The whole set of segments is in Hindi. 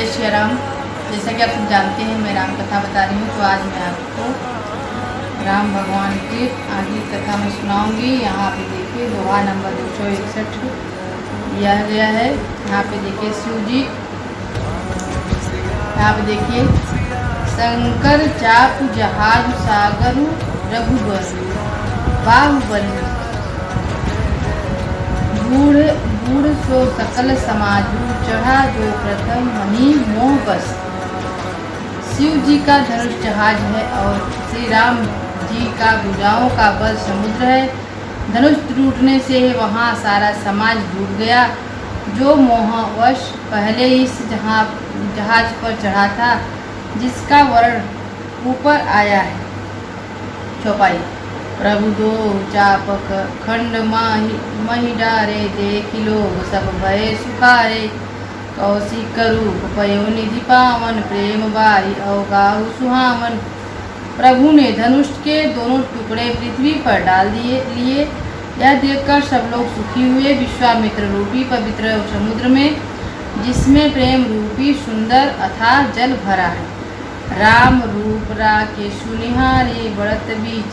जय श्री राम। जैसा कि आप सब जानते हैं, मैं राम कथा बता रही हूँ। तो आज मैं आपको राम भगवान की आगे कथा में सुनाऊंगी। यहाँ पे देखिए दोहा नंबर 261 दिया गया है। यहाँ पे देखिए शिव जी, यहाँ पे देखिए शंकर चाप जहाज सागर रघुबर बाहुबली बूढ़ बूढ़ सो सकल समाजू चढ़ा जो प्रथम मही मोह बस। शिव जी का धनुष जहाज है और श्री राम जी का भुजाओं का बल समुद्र है। धनुष टूटने से वहाँ सारा समाज डूब गया, जो मोहवश पहले इस जहाज पर चढ़ा था, जिसका वर्ण ऊपर आया है। चौपाई। प्रभु दो चापक खंड मही डारे, देख लोग सब भय सुखारे। कौशिक रूप पयो निधि पावन, प्रेम बारी अवगाहु सुहावन। प्रभु ने धनुष के दोनों टुकड़े पृथ्वी पर डाल लिए। यह देखकर सब लोग सुखी हुए। विश्वामित्र रूपी पवित्र समुद्र में, जिसमें प्रेम रूपी सुंदर अथाह जल भरा है, राम रूप राके सुनिहारे। बढ़त बीच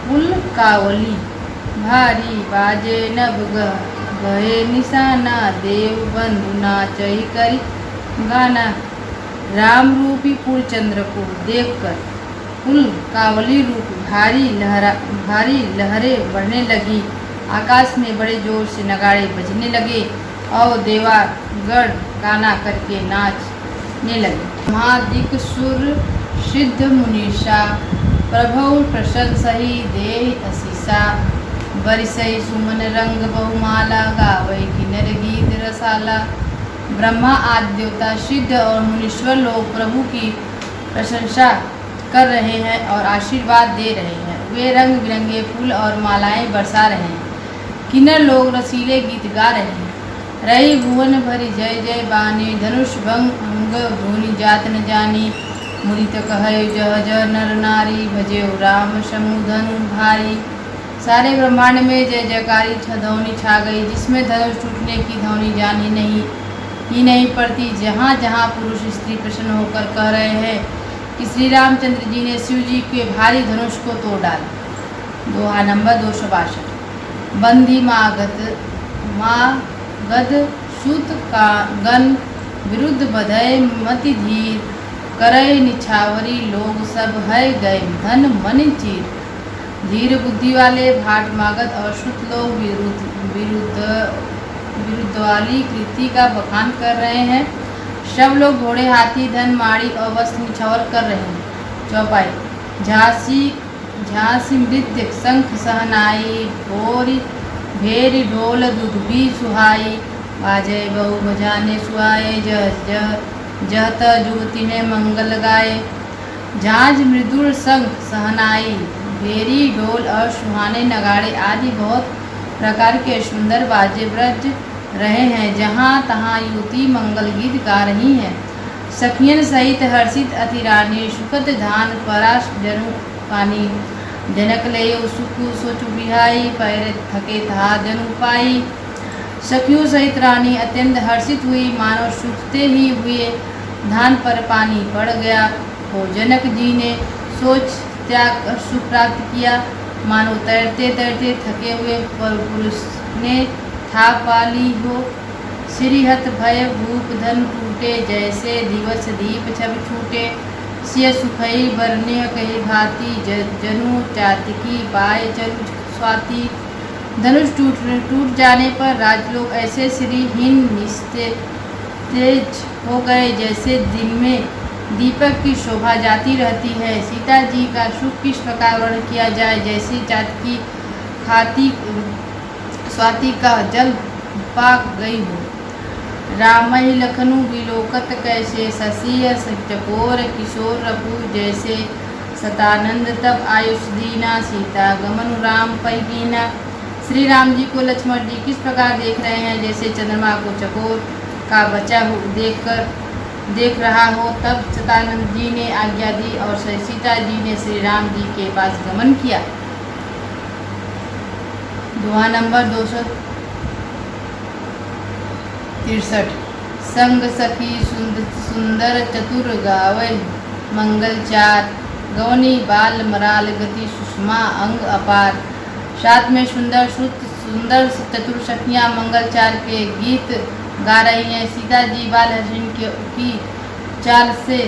पुलकावली भारी, बाजे नभ गहे निशाना। देव बंधु नाचई करी गाना। राम रूपी पूर्णचंद्र को देखकर पुलकावली रूप भारी लहरें बढ़ने लगी। आकाश में बड़े जोर से नगाड़े बजने लगे और देवागण गाना करके नाचने लगे। महादिक सुर सिद्ध मुनीषा, प्रभु प्रशंसहि देहि असीसा। बरिसई सुमन रंग बहुमाला, गावै किन्नर गीत रसाला। ब्रह्मा आदि देवता, सिद्ध और मुनीश्वर लोग प्रभु की प्रशंसा कर रहे हैं और आशीर्वाद दे रहे हैं। वे रंग बिरंगे फूल और मालाएं बरसा रहे हैं। किन्नर लोग रसीले गीत गा रहे हैं। रही भुवन भरी जय जय बानी, धनुष भंग धूनि जात न जानी। मुदित कहै जह जह नर नारी, भजे राम समूह धनु भारी। सारे ब्रह्मांड में जय जयकारी ध्वनि छा गई, जिसमें धनुष टूटने की ध्वनि जान ही नहीं पड़ती। जहाँ जहाँ पुरुष स्त्री प्रसन्न होकर कह रहे हैं कि श्री रामचंद्र जी ने शिव जी के भारी धनुष को तोड़ डाला। दोहा नंबर 262। बंदी माँ गद सूत का गन, विरुद्ध बधय मति धीर। करय निछावरी लोग सब है गए, धन मन चीर। धीर बुद्धि वाले भाट मागध और श्रुत लोग विरुद्ध वाली कृति का बखान कर रहे हैं। सब लोग घोड़े हाथी धन माड़ी और वस्त्र निछावर कर रहे हैं। चौपाई। झांसी मृत्य शंख सहनाई, भेरी ढोल दुधुबी सुहाई। बाजय बहु बजाने सुहाए, जहत जुगति ने मंगल गाए। झांझ मृदुल शंख सहनाई, भेरी ढोल और सुहाने नगाड़े आदि बहुत प्रकार के सुंदर बाजे बज रहे हैं। जहाँ तहाँ युवती मंगल गीत गा रही हैं। सखियन सहित हर्षित अति रानी, सुखद धान परास जनु पानी। जनक ले सुख सोचु बिहाई, पैर थके था जनु पाई। सखियों सहित रानी अत्यंत हर्षित हुई, मानो सूखते ही हुए धान पर पानी पड़ गया हो। जनक जी ने सोच त्याग कर सुख प्राप्त किया, मानो तैरते तैरते थके हुए पर पुरुष ने था पाली हो। श्रीहत भय भूप धन टूटे, जैसे दिवस दीप छब छूटे। सिय सुखई बरने कही भांति, जनु चातिकी पाए चरु स्वाति। धनुष टूट जाने पर राजलोग ऐसे श्रीहीन निस्तेज हो गए, जैसे दिन में दीपक की शोभा जाती रहती है। सीता जी का सुख किस प्रकार वर्णन किया जाए, जैसे चातकी खाती स्वाति का जल पाक गई हो। रामहि लखनु विलोकत कैसे, शशिय चकोर किशोर रघु जैसे। सतानंद तब आयुष दीना, सीता गमनु राम पैगीना। श्री राम जी को लक्ष्मण जी किस प्रकार देख रहे हैं, जैसे चंद्रमा को चकोर का बचा देख रहा हो। तब सतानंद जी ने आज्ञा दी और सीता जी ने श्री राम जी के पास गमन किया। दोहा नंबर 63 संग सखी सुंदर चतुर गावै मंगल चार गवनी बाल मराल गति सुषमा अंग अपार। साथ में सुंदर चतुर सखियाँ मंगलचार के गीत गा रही हैं। सीता जी बाल हसीन की चाल से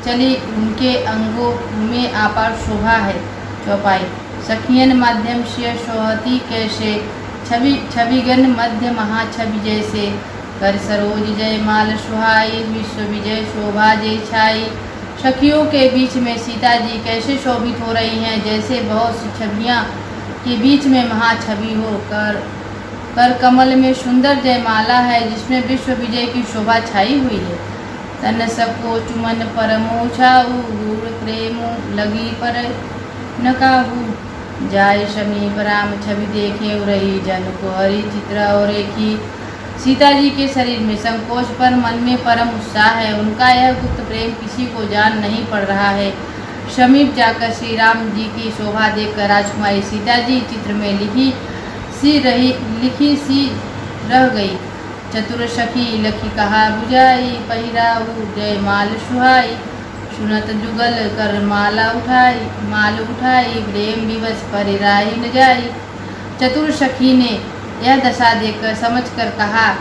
चली, उनके अंगों में अपार शोभा है। चौपाई सखियन माध्यम से सोहती कैसे, छविगन मध्य महाछवि जैसे, कर सरोज जय माल सुहाई, विश्व विजय शोभा जय छाई। सखियों के बीच में सीता जी कैसे शोभित हो रही हैं, जैसे बहुत सी छवियाँ के बीच में महाछवि हो। कर कमल में सुंदर जयमाला है, जिसमें विश्व विजय की शोभा छाई हुई है। तन सबको चुमन परमो छाऊ, दूर प्रेम लगी पर न काहू। जाय समीप राम छवि देखे उरही, जन को हरि चित्र और रेखी। सीता जी के शरीर में संकोच पर मन में परम उत्साह है। उनका यह गुप्त प्रेम किसी को जान नहीं पड़ रहा है। समीप जाकर श्री राम जी की शोभा देखकर राजकुमारी सीता जी चित्र में लिखी सी रह गई। चतुर सखी लखी कहा बुझाई, पहिराऊ जय माल सुहाई। सुनत जुगल कर माल उठाई, प्रेम विवश परिराही न जाई। चतुर सखी ने यह दशा देखकर समझकर कहा,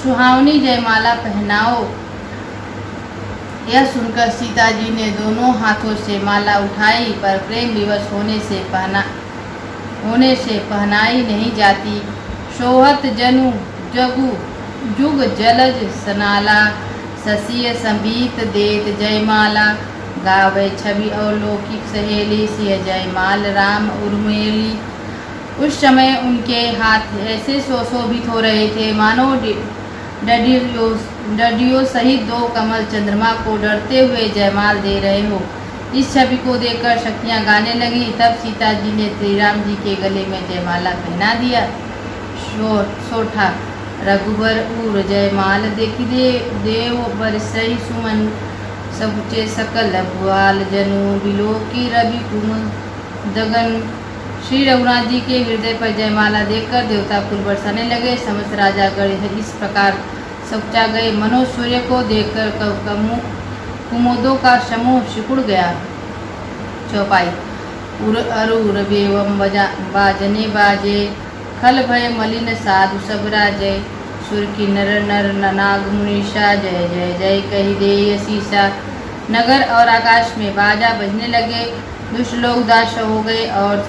सुहावनी जयमाला पहनाओ। यह सुनकर सीता जी ने दोनों हाथों से माला उठाई, पर प्रेम विवश होने से पहनाई नहीं जाती। सोहत जनु जगु जुग जलज सनाला, ससिय संबीत देत जयमाला। गावे छवि अवलौकिक सहेली, सिय जयमाल राम उर्मिली। उस समय उनके हाथ ऐसे सुशोभित हो रहे थे, मानो डडियों सहित दो कमल चंद्रमा को डरते हुए जयमाल दे रहे हो। इस छवि को देखकर सखियाँ गाने लगी। तब सीता जी ने श्री राम जी के गले में जयमाला पहना दिया। सोठा रघुबर उर जयमाल देखी देव बरसई सुमन, सबुचे सकल भुआल जनु बिलो की रवि कुम दगन। श्री रघुनाथ जी के हृदय पर जयमाला देखकर देवता फूल बरसाने लगे। समस्त राजा गण इस प्रकार सकुचा गए, मनो सूर्य को देखकर कुमुदों का समूह सिकुड़ गया। चौपाई उर अरुर बेवम बाजने बाजे, खल भय मलिन साधु सब राजय। सुर की नर नाग मुनीषा, जय जय जय कही दे शीशा। नगर और आकाश में बाजा बजने लगे। दुष्ट लोग उदास हो गए और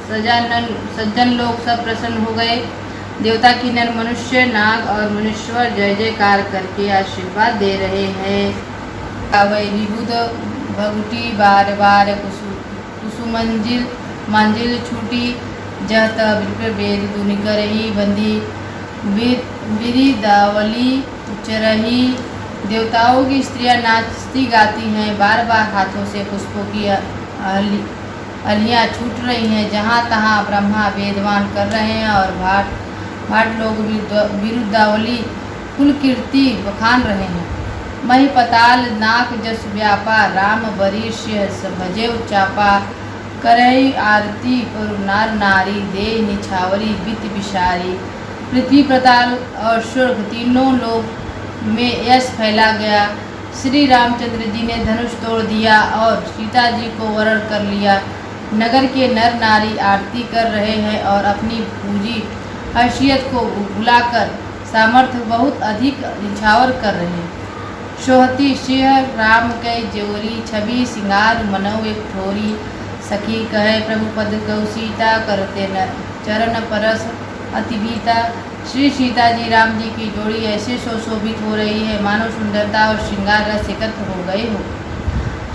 सज्जन लोग सब प्रसन्न हो गए। देवता की नर मनुष्य नाग और मुनीश्वर जय जयकार करके आशीर्वाद दे रहे हैं। कावै विबुध भगुटी बार बार कुसुमंजिल छूटी, जह तब वेद दुनि करही बंदी, बिरिदावली चरही। देवताओं की स्त्रियां नाचती गाती हैं, बार बार हाथों से पुष्पों की अलियाँ छूट रही हैं। जहाँ तहाँ ब्रह्मा वेदवान कर रहे हैं और भाट लोग बिरुदावली कुल कीर्ति बखान रहे हैं। मही पताल नाक जस व्यापा, राम बरीष्य भजे चापा। करई आरती पर नार नारी, दे निछावरी वित्त विशारी। पृथ्वी पाताल और स्वर्ग तीनों लोक में यश फैला गया। श्री रामचंद्र जी ने धनुष तोड़ दिया और सीता जी को वरण कर लिया। नगर के नर नारी आरती कर रहे हैं और अपनी पूजी हैसियत को भुलाकर सामर्थ्य बहुत अधिक निछावर कर रहे हैं। सोहती सिंह राम के जोरी, छवि सिंगार मनौ एक ठोरी। सखी कहे प्रभु पद कौ सीता, करते न चरण परस अतिबीता। श्री सीता जी राम जी की जोड़ी ऐसे सुशोभित हो रही है, मानो सुंदरता और श्रृंगार रस एकत्र हो गए हो।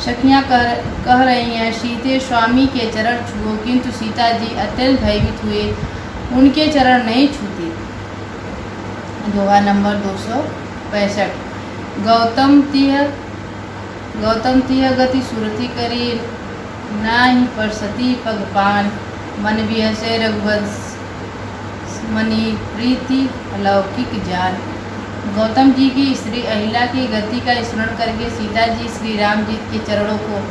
सखियाँ कह रही हैं, सीते स्वामी के चरण छुओ, किंतु सीता जी अत्यंत भयभीत हुए, उनके चरण नहीं छूते। दोहा नंबर 265। गौतम तिह गति सुरति करी, नाही परसती पगपान। मन बिहसे रघुवंश मनी प्रीति अलौकिक जान। गौतम जी की स्त्री अहिल्या की गति का स्मरण करके सीता जी श्री राम जी के चरणों को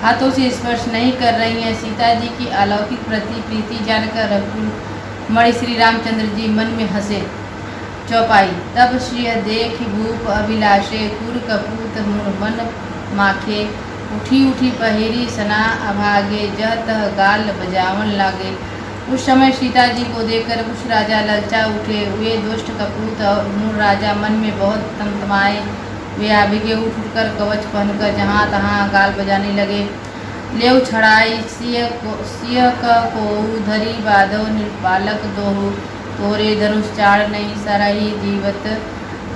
हाथों से स्पर्श नहीं कर रही हैं। सीता जी की अलौकिक प्रति प्रीति जानकर रघुकुल मणि श्री रामचंद्र जी मन में हंसे। चौपाई। तब श्रिय देख भूप अभिलाषे कुर कपूत मुर मन माखे। उठी उठी पहेरी सना अभागे जह तह गाल बजावन लागे। उस समय सीता जी को देखकर कुछ राजा ललचा उठे। वे दुष्ट कपूत और मूर राजा मन में बहुत तमतमाए। वे आबिगे उठ उठकर कवच पहनकर जहाँ तहाँ गाल बजाने लगे। लेव छड़ाई सिय को धरी बाधव निर्बालक दोहु। तोरे धनुष चाड़ नहीं सरही जीवत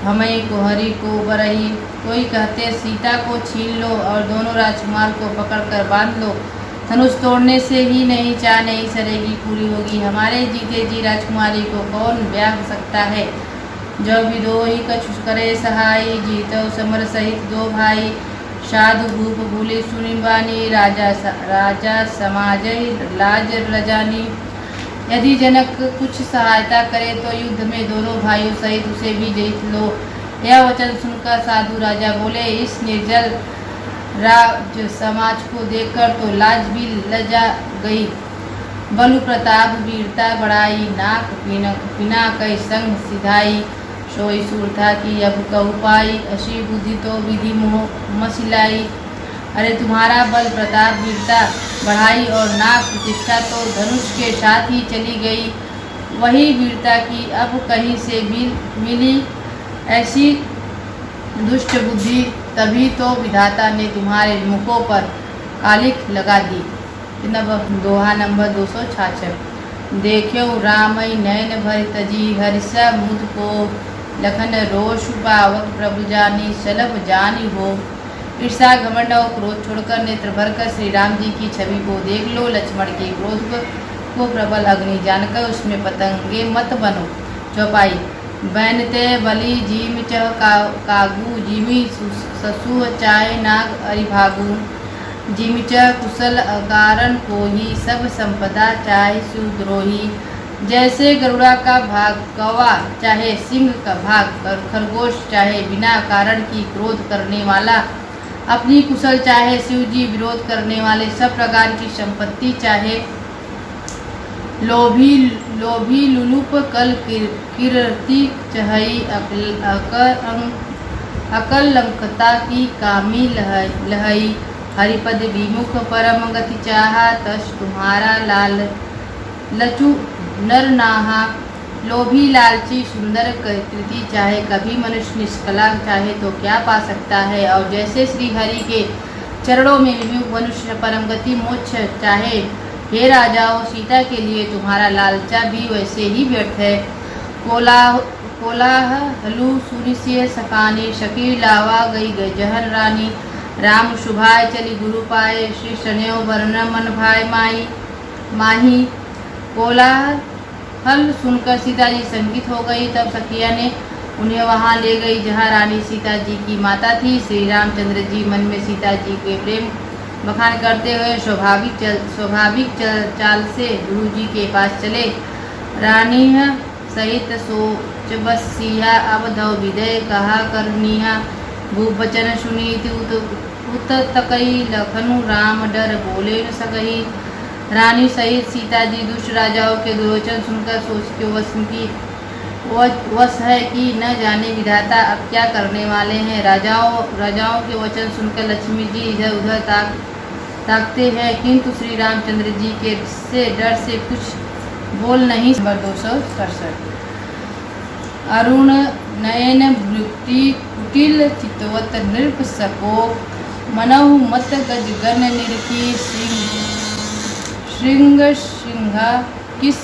हमें कुहरी को बरही। कोई कहते सीता को छीन लो और दोनों राजकुमार को पकड़कर बांध लो। धनुष तोड़ने से ही नहीं चाह नहीं सरेगी पूरी होगी। हमारे जीते जी राजकुमारी को कौन ब्याह सकता है। जो विदोही कछु करे सहाय जीतो समर सहित दो भाई। साधु भूप भूले सुनी बानी राजा समाजय लाज रजानी। यदि जनक कुछ सहायता करे तो युद्ध में दोनों भाइयों सहित उसे भी जीत लो। यह वचन सुनकर साधु राजा बोले, इस निर्जल राज समाज को देखकर तो लाज भी लजा गई। बलु प्रताप वीरता बढ़ाई नाक पिना कई संग सिधाई। सोई सूर था कि अब कहु पाई अशी बुद्धि तो विधि मोह मसिलाई। अरे तुम्हारा बल प्रताप वीरता बढ़ाई और नाक प्रतिष्ठा तो धनुष के साथ ही चली गई। वही वीरता की अब कहीं से मिली ऐसी दुष्ट बुद्धि। तभी तो विधाता ने तुम्हारे मुखों पर कालिख लगा दी। दोहा नंबर 266। देख्यो रामई नयन भरि तजी हरिषा मुद को। लखन रोष पावक प्रभु जानी सलभ जानी हो। ईर्षा घमंड और क्रोध छोड़कर नेत्र भरकर श्री राम जी की छवि को देख लो। लक्ष्मण के क्रोध को प्रबल अग्नि जानकर उसमें पतंगे मत बनो। चौपाई। बैनते बलि जीम चह कागू जीमी ससुह चाय नाग अरिभागू। जीम चह कुशल अकारण को ही सब संपदा चाहे सुद्रोही। जैसे गरुड़ा का भाग कौवा चाहे सिंह का भाग खरगोश चाहे बिना कारण की क्रोध करने वाला। अपनी कुशल चाहे शिव जी विरोध करने वाले। सब प्रकार की संपत्ति चाहे लोभी लुलुप कल कीर्ति चहई। अकल लंकता की कामी लहई। हरिपद विमुख परम गति चाहा तस तुम्हारा लाल लचू नर नाहा। लोभी लालची सुंदर कृति चाहे कभी मनुष्य निष्कला चाहे तो क्या पा सकता है। और जैसे श्री हरि के चरणों में विमुख मनुष्य परम गति मोक्ष चाहे। हे राजाओं सीता के लिए तुम्हारा लालचा भी वैसे ही व्यर्थ है। कोलाहलु सुनि से सकानी शकी लावा गई जहर रानी। राम शुभाय चली गुरु पाए श्री शनयो वर्ण मन भाई माही। कोलाहल सुनकर सीता जी शंकित हो गई। तब सखिया ने उन्हें वहां ले गई जहां रानी सीता जी की माता थी। श्री रामचंद्र जी मन में सीता जी के प्रेम बखान करते हुए स्वाभाविक चाल से गुरु जी के पास चले। रानी सहित सोच बसिया अब धव विदय कहा करनिया। भूप वचन सुनीति उत तकई लखनु राम डर बोले न सकही। रानी सहित सीता जी दुष्ट राजाओं के दुर्वचन सुनकर सोच के वश है कि न जाने विधाता अब क्या करने वाले हैं। राजाओं के वचन सुनकर लक्ष्मी जी इधर उधर ताकते हैं किंतु श्री रामचंद्र जी के से डर से कुछ बोल नहीं। नंबर 267। अरुण नयन वृत्ति कुटिल चितवत नृप सको। मनहु मत गज गण निरकी श्रृंग सिंहा किस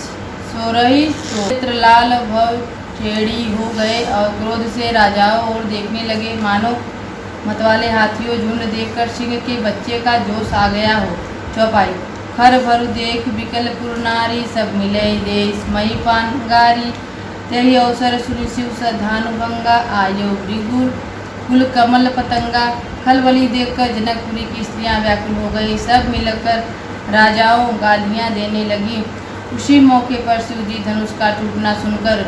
सोरही क्षेत्र लाल भव टेढ़ी हो गए और क्रोध से राजाओं और देखने लगे मानो मतवाले हाथियों झुंड देखकर सिंह के बच्चे का जोश आ गया हो। चौपाई। खर भरु देख बिकल पुर नारी सब मिले देश मई पानगारी। तेहि अवसर सुनि शिव धानु भंगा आयो भृगुर कुल कमल पतंगा। खलबली देखकर जनकपुरी की स्त्रियां व्याकुल हो गई। सब मिलकर राजाओं गालियां देने लगी। उसी मौके पर शिव जी धनुष का टूटना सुनकर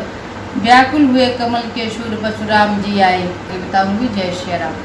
व्याकुल हुए कमल के शूर परशुराम जी आए। बताऊंगी। जय श्री राम।